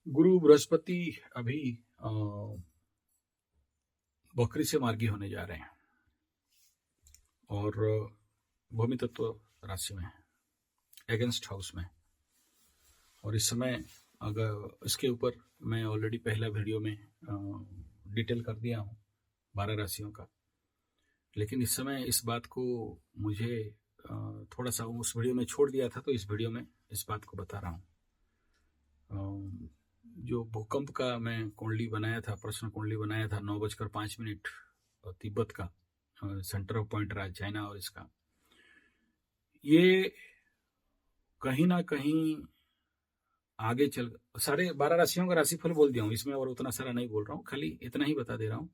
गुरु बृहस्पति अभी बकरी से मार्गी होने जा रहे हैं और भूमि तत्व राशि में अगेंस्ट हाउस में। और इस समय अगर इसके ऊपर मैं ऑलरेडी पहला वीडियो में डिटेल कर दिया हूँ 12 राशियों का, लेकिन इस समय इस बात को मुझे थोड़ा सा उस वीडियो में छोड़ दिया था, तो इस वीडियो में इस बात को बता रहा हूँ। जो भूकंप का मैं कुंडली बनाया था, प्रश्न कुंडली बनाया था 9:05 तिब्बत का सेंटर ऑफ पॉइंट रहा चाइना, और इसका ये कहीं ना कहीं आगे चल, सारे 12 राशियों का राशिफल बोल दिया हूँ इसमें, और उतना सारा नहीं बोल रहा हूँ, खाली इतना ही बता दे रहा हूँ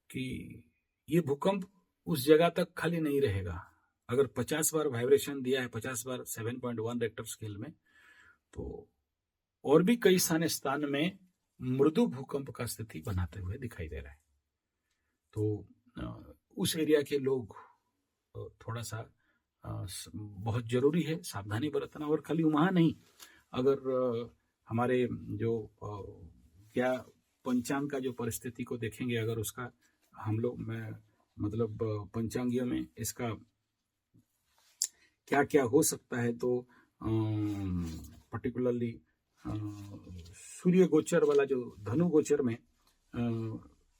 कि ये भूकंप उस जगह तक खाली नहीं रहेगा। अगर 50 बार वाइब्रेशन दिया है, 50 बार 7.1 रेक्टर स्केल में, तो और भी कई सारे स्थान में मृदु भूकंप का स्थिति बनाते हुए दिखाई दे रहा है। तो उस एरिया के लोग थोड़ा सा बहुत जरूरी है सावधानी बरतना। और खाली वहां नहीं, अगर हमारे जो क्या पंचांग का जो परिस्थिति को देखेंगे, अगर उसका हम लोग मतलब पंचांगियों में इसका क्या क्या हो सकता है, तो पर्टिकुलरली सूर्य गोचर वाला जो धनु गोचर में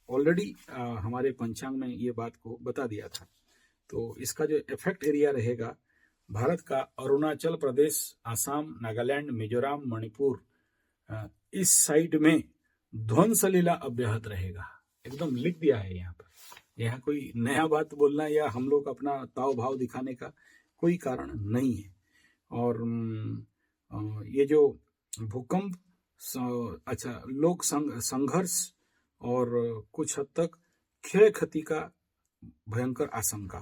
ऑलरेडी हमारे पंचांग में ये बात को बता दिया था। तो इसका जो इफेक्ट एरिया रहेगा, भारत का अरुणाचल प्रदेश, आसाम, नागालैंड, मिजोरम, मणिपुर, इस साइड में ध्वंस लीला अब्याहत रहेगा। एकदम लिख दिया है यहाँ पर। यहाँ कोई नया बात बोलना या हम लोग अपना ताव भाव दिखाने का कोई कारण नहीं है। और ये जो भूकंप, अच्छा, लोक संघर्ष और कुछ हद तक क्षय क्षति का भयंकर आशंका,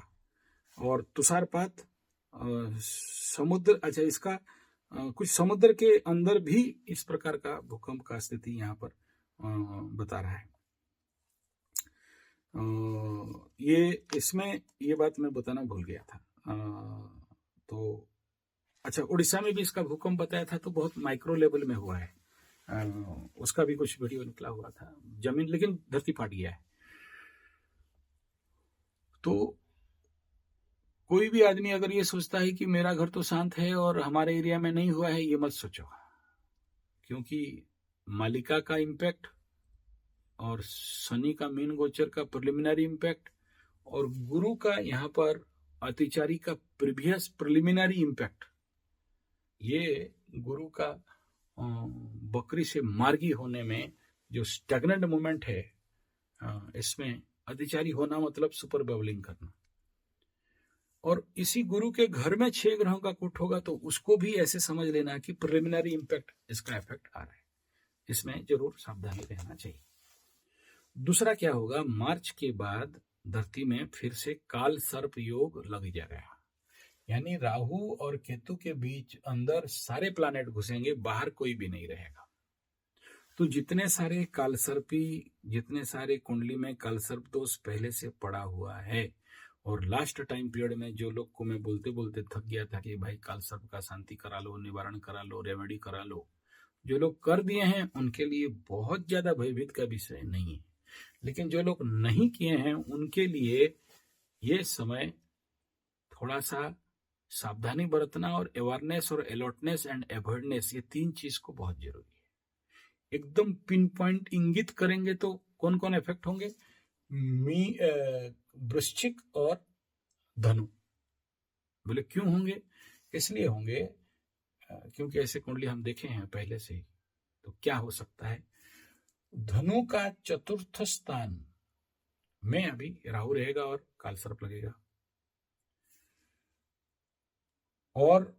और तुषारपात, समुद्र, अच्छा, इसका कुछ समुद्र के अंदर भी इस प्रकार का भूकंप का स्थिति यहाँ पर बता रहा है। ये इसमें ये बात मैं बताना भूल गया था। तो अच्छा, उड़ीसा में भी इसका भूकंप बताया था, तो बहुत माइक्रो लेवल में हुआ है। उसका भी कुछ वीडियो निकला हुआ था, जमीन लेकिन धरती फाट गया है। तो कोई भी आदमी अगर ये सोचता है कि मेरा घर तो शांत है और हमारे एरिया में नहीं हुआ है, ये मत सोचो, क्योंकि मालिका का इम्पैक्ट और शनि का मीन गोचर का प्रिलिमिनरी इम्पैक्ट और गुरु का यहाँ पर अतिचारी का प्रीवियस प्रिलिमिनरी इम्पैक्ट, ये गुरु का बकरी से मार्गी होने में जो स्टैग्नेंट मूवमेंट है, इसमें अतिचारी होना मतलब सुपर बबलिंग करना। और इसी गुरु के घर में 6 ग्रहों का कूट होगा, तो उसको भी ऐसे समझ लेना कि प्रिलिमिनरी इम्पैक्ट, इसका इफेक्ट आ रहा है। इसमें जरूर सावधानी रहना चाहिए। दूसरा क्या होगा, मार्च के बाद धरती में फिर से काल सर्प योग लग जाएगा, यानी राहु और केतु के बीच अंदर सारे प्लैनेट घुसेंगे, बाहर कोई भी नहीं रहेगा। तो जितने सारे कालसर्पी, जितने सारे कुंडली में कालसर्प दोष पहले से पड़ा हुआ है, और लास्ट टाइम पीरियड में जो लोग को मैं बोलते बोलते थक गया था कि भाई कालसर्प का शांति करा लो, निवारण करा लो, रेमेडी करा लो, जो लोग कर दिए हैं उनके लिए बहुत ज्यादा भयभीत का विषय नहीं है। लेकिन जो लोग नहीं किए हैं उनके लिए ये समय थोड़ा सा सावधानी बरतना, और अवेयरनेस और अलर्टनेस एंड अवॉइडनेस, ये 3 चीज को बहुत जरूरी है। एकदम पिन पॉइंट इंगित करेंगे तो कौन कौन इफेक्ट होंगे, वृश्चिक और धनु। बोले क्यों होंगे? इसलिए होंगे क्योंकि ऐसे कुंडली हम देखे हैं पहले से ही। तो क्या हो सकता है, धनु का 4th स्थान में अभी राहु रहेगा और कालसर्प लगेगा, और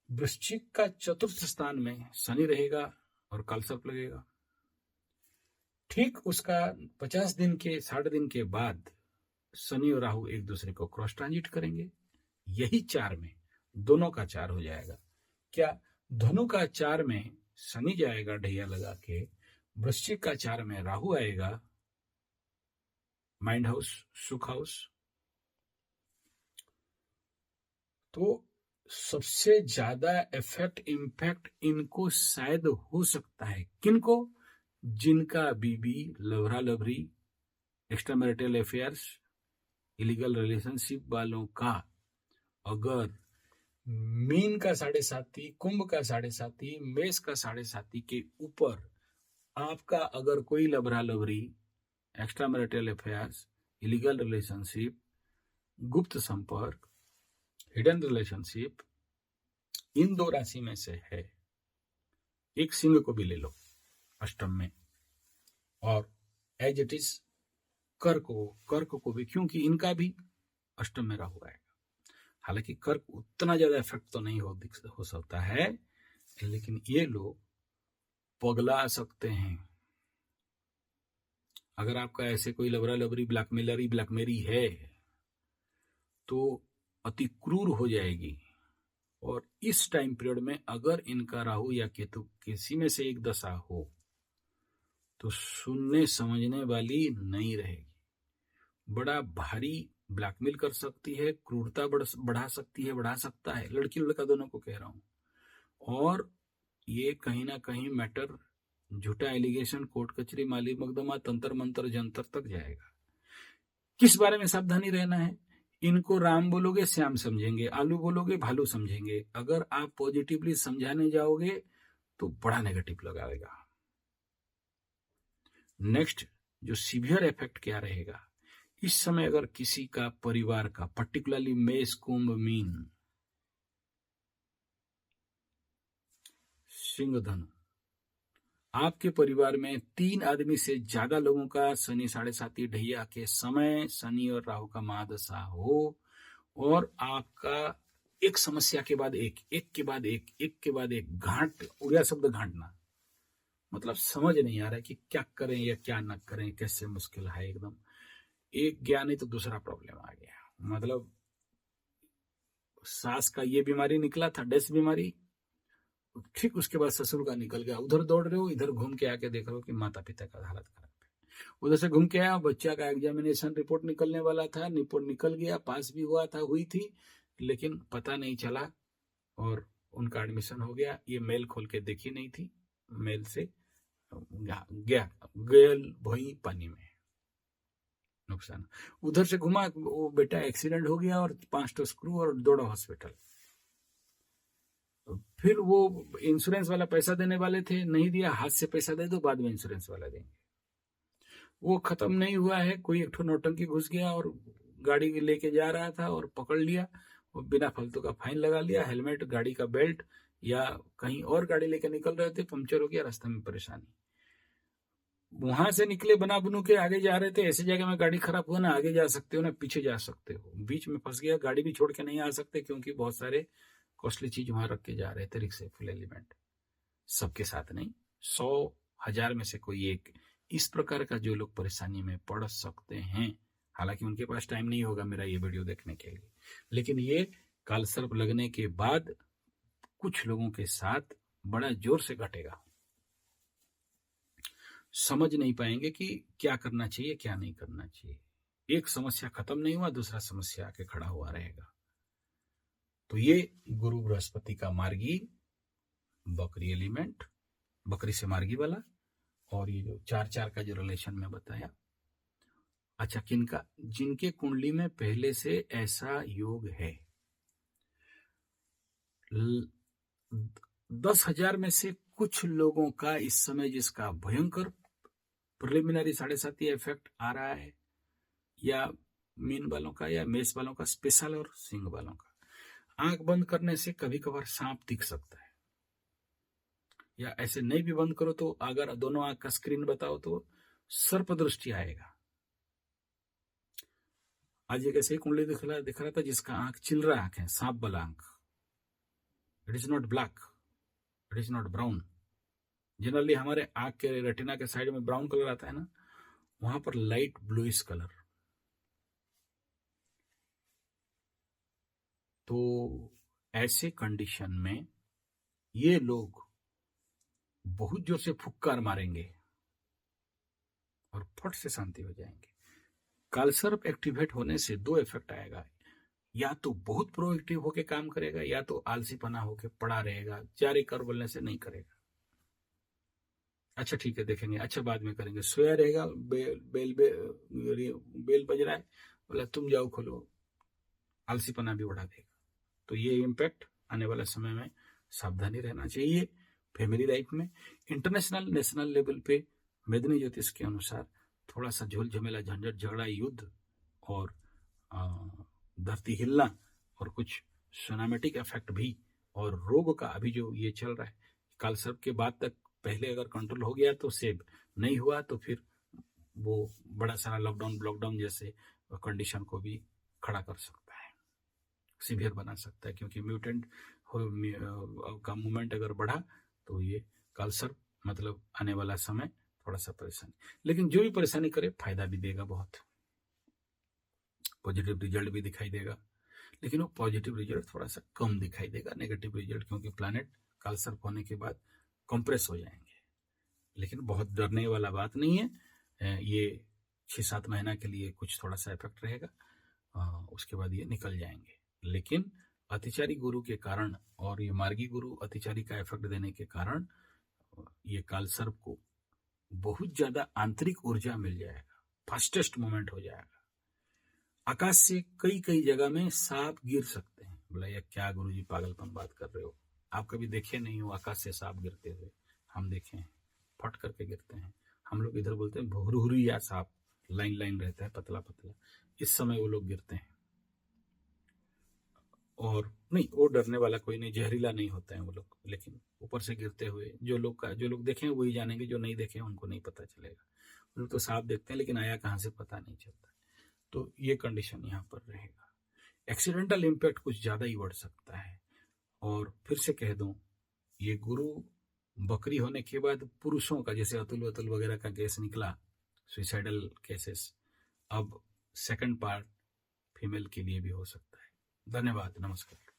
वृश्चिक का 4th स्थान में शनि रहेगा और कालसर्प लगेगा। ठीक उसका 50 दिन के 60 दिन के बाद शनि और राहु एक दूसरे को क्रॉस ट्रांजिट करेंगे। यही 4 में दोनों का 4 हो जाएगा। क्या धनु का 4 में शनि जाएगा ढैया लगा के, वृश्चिक का 4 में राहु आएगा, माइंड हाउस, सुख हाउस। तो सबसे ज्यादा इफेक्ट इम्पैक्ट इनको शायद हो सकता है। किनको? जिनका बीबी, लवरा लवरी, extra marital affairs, illegal relationship वालों का अगर मीन का 7.5, कुंभ का 7.5, मेष का 7.5 के ऊपर आपका अगर कोई लवरा लवरी, extra marital affairs, illegal relationship, गुप्त संपर्क, हिडन रिलेशनशिप इन 2 राशि में से है, एक सिंह को भी ले लो अष्टम में, और एज इट इज कर्क को भी, क्योंकि इनका भी अष्टम में राहु आएगा। हालांकि कर्क उतना ज्यादा इफेक्ट तो नहीं हो सकता है, लेकिन ये लोग पगला सकते हैं। अगर आपका ऐसे कोई लवरा लवरी ब्लैकमेरी है तो अति क्रूर हो जाएगी। और इस टाइम पीरियड में अगर इनका राहु या केतु किसी में से एक दशा हो तो सुनने समझने वाली नहीं रहेगी, बड़ा भारी ब्लैकमेल कर सकती है, क्रूरता बढ़ा सकता है, लड़की लड़का दोनों को कह रहा हूं। और ये कहीं ना कहीं मैटर झूठा एलिगेशन, कोर्ट कचहरी, माली मुकदमा, तंत्र मंत्र जंतर तक जाएगा। किस बारे में सावधानी रहना है? इनको राम बोलोगे श्याम समझेंगे, आलू बोलोगे भालू समझेंगे। अगर आप पॉजिटिवली समझाने जाओगे तो बड़ा नेगेटिव लगाएगा। नेक्स्ट जो सीवियर इफेक्ट क्या रहेगा, इस समय अगर किसी का परिवार का, पर्टिकुलरली मेष, कुंभ, मीन, सिंह, धनु, आपके परिवार में 3 आदमी से ज्यादा लोगों का शनि 7.5 ढैया के समय शनि और राहु का महादशा हो, और आपका एक समस्या के बाद एक के बाद एक घाट, उड़िया शब्द घाटना, मतलब समझ नहीं आ रहा है कि क्या करें या क्या न करें, कैसे मुश्किल है एकदम। एक गया नहीं तो दूसरा प्रॉब्लम आ गया। मतलब सास का ये बीमारी निकला था, डेस बीमारी, ठीक उसके बाद ससुर का निकल गया। उधर दौड़ रहे हो, इधर घूम के आके देख रहे हो कि माता पिता का हालत खराब है। उधर से घूम के आया, बच्चा का एग्जामिनेशन रिपोर्ट निकलने वाला था, रिपोर्ट निकल गया, पास भी हुई थी, लेकिन पता नहीं चला और उनका एडमिशन हो गया। ये मेल खोल के देखी नहीं थी, मेल से गयल भई पानी में, नुकसान। उधर से घुमा, वो बेटा एक्सीडेंट हो गया और 5 स्क्रू और दौड़ा हॉस्पिटल। फिर वो इंश्योरेंस वाला पैसा देने वाले थे, नहीं दिया, हाथ से पैसा दे दो, बाद में इंश्योरेंस वाला देंगे। वो खत्म नहीं हुआ है, कोई एक नौटंकी घुस गया और गाड़ी लेके जा रहा था और पकड़ लिया, वो बिना फालतू का फाइन लगा लिया। हेलमेट, गाड़ी का बेल्ट, या कहीं और गाड़ी लेके निकल रहे थे, पंक्चर हो गया, रास्ते में परेशानी। वहां से निकले बना बनू के आगे जा रहे थे, ऐसी जगह में गाड़ी खराब हुआ, ना आगे जा सकते हो ना पीछे जा सकते हो, बीच में फंस गया, गाड़ी भी छोड़ के नहीं आ सकते क्योंकि बहुत सारे कॉस्टली चीज वहां रख के जा रहे थे, रिक्शे, फुल एलिमेंट, सबके साथ नहीं, 100,000 में से कोई एक। इस प्रकार का जो लोग परेशानी में पड़ सकते हैं, हालांकि उनके पास टाइम नहीं होगा मेरा ये वीडियो देखने के लिए, लेकिन ये कालसर्प लगने के बाद कुछ लोगों के साथ बड़ा जोर से घटेगा। समझ नहीं पाएंगे कि क्या करना चाहिए, क्या नहीं करना चाहिए। एक समस्या खत्म नहीं हुआ, दूसरा समस्या आके खड़ा हुआ रहेगा। तो ये गुरु बृहस्पति का मार्गी, बकरी एलिमेंट, बकरी से मार्गी वाला, और ये जो 4-4 का जो रिलेशन में बताया। अच्छा, किनका? जिनके कुंडली में पहले से ऐसा योग है, 10,000 में से कुछ लोगों का इस समय जिसका भयंकर प्रिलिमिनरी 7.5 इफेक्ट आ रहा है, या मीन वालों का या मेष वालों का स्पेशल, और सिंह वालों का। आंख बंद करने से कभी कभार सांप दिख सकता है, या ऐसे नहीं भी बंद करो तो अगर दोनों आंख का स्क्रीन बताओ तो सर्प दृष्टि आएगा। आज एक ऐसे कुंडली दिख रहा था जिसका आंख चिल रहा आंख है, सांप वाला आंख। It is not black, it is not brown. Generally हमारे आंख के रेटिना के साइड में ब्राउन कलर आता है ना, वहां पर लाइट ब्लूइश कलर। तो ऐसे कंडीशन में ये लोग बहुत जोर से फुक्कार मारेंगे और फट से शांति हो जाएंगे। कालसर्प एक्टिवेट होने से 2 इफेक्ट आएगा। या तो बहुत प्रोएक्टिव होके काम करेगा या तो आलसीपना होके पड़ा रहेगा, जारी कर बोलने से नहीं करेगा। अच्छा ठीक है देखेंगे, अच्छा बाद में करेंगे, सोया रहेगा, बेल बज रहा है, बोला तुम जाओ खोलो, आलसीपना भी बढ़ा देगा। तो ये इम्पैक्ट आने वाला समय में सावधानी रहना चाहिए फैमिली लाइफ में। इंटरनेशनल नेशनल लेवल पे मेदिनी ज्योतिष के अनुसार थोड़ा सा झोल झमेला, झंझट, झगड़ा, युद्ध और धरती हिलना और कुछ सोनामेटिक इफेक्ट भी और रोग का अभी जो ये चल रहा है कालसर्प के बाद तक, पहले अगर कंट्रोल हो गया तो सेव, नहीं हुआ तो फिर वो बड़ा सारा लॉकडाउन जैसे कंडीशन को भी खड़ा कर सकता है, सीवियर बना सकता है, क्योंकि म्यूटेंट का मूवमेंट अगर बढ़ा तो ये कालसर्प मतलब आने वाला समय थोड़ा सा परेशानी, लेकिन जो भी परेशानी करे फायदा भी देगा, बहुत पॉजिटिव रिजल्ट भी दिखाई देगा। लेकिन वो पॉजिटिव रिजल्ट थोड़ा सा कम दिखाई देगा नेगेटिव रिजल्ट, क्योंकि प्लैनेट कालसर्प होने के बाद कंप्रेस हो जाएंगे। लेकिन बहुत डरने वाला बात नहीं है, ये 6-7 महीना के लिए कुछ थोड़ा सा इफेक्ट रहेगा, उसके बाद ये निकल जाएंगे। लेकिन अतिचारी गुरु के कारण और ये मार्गी गुरु अतिचारी का इफेक्ट देने के कारण ये कालसर्प को बहुत ज्यादा आंतरिक ऊर्जा मिल जाएगा, फास्टेस्ट मूवमेंट हो जाएगा। आकाश से कई कई जगह में सांप गिर सकते हैं। बोला ये क्या गुरुजी पागलपन बात कर रहे हो, आप कभी देखे नहीं हो आकाश से सांप गिरते हुए? हम देखे हैं, फट करके गिरते हैं। हम लोग इधर बोलते हैं भुरहुरी या सांप, लाइन लाइन रहता है पतला पतला, इस समय वो लोग गिरते हैं। और नहीं, वो डरने वाला कोई नहीं, जहरीला नहीं होता है वो लोग, लेकिन ऊपर से गिरते हुए जो लोग देखें वही जानेंगे, जो नहीं देखे उनको नहीं पता चलेगा। वो लोग तो सांप देखते हैं लेकिन आया कहाँ से पता नहीं चलता। तो ये कंडीशन यहाँ पर रहेगा। एक्सीडेंटल इम्पैक्ट कुछ ज्यादा ही बढ़ सकता है। और फिर से कह दूं, ये गुरु बकरी होने के बाद पुरुषों का, जैसे अतुल वगैरह का केस निकला, सुइसाइडल केसेस, अब सेकंड पार्ट फीमेल के लिए भी हो सकता है। धन्यवाद, नमस्कार।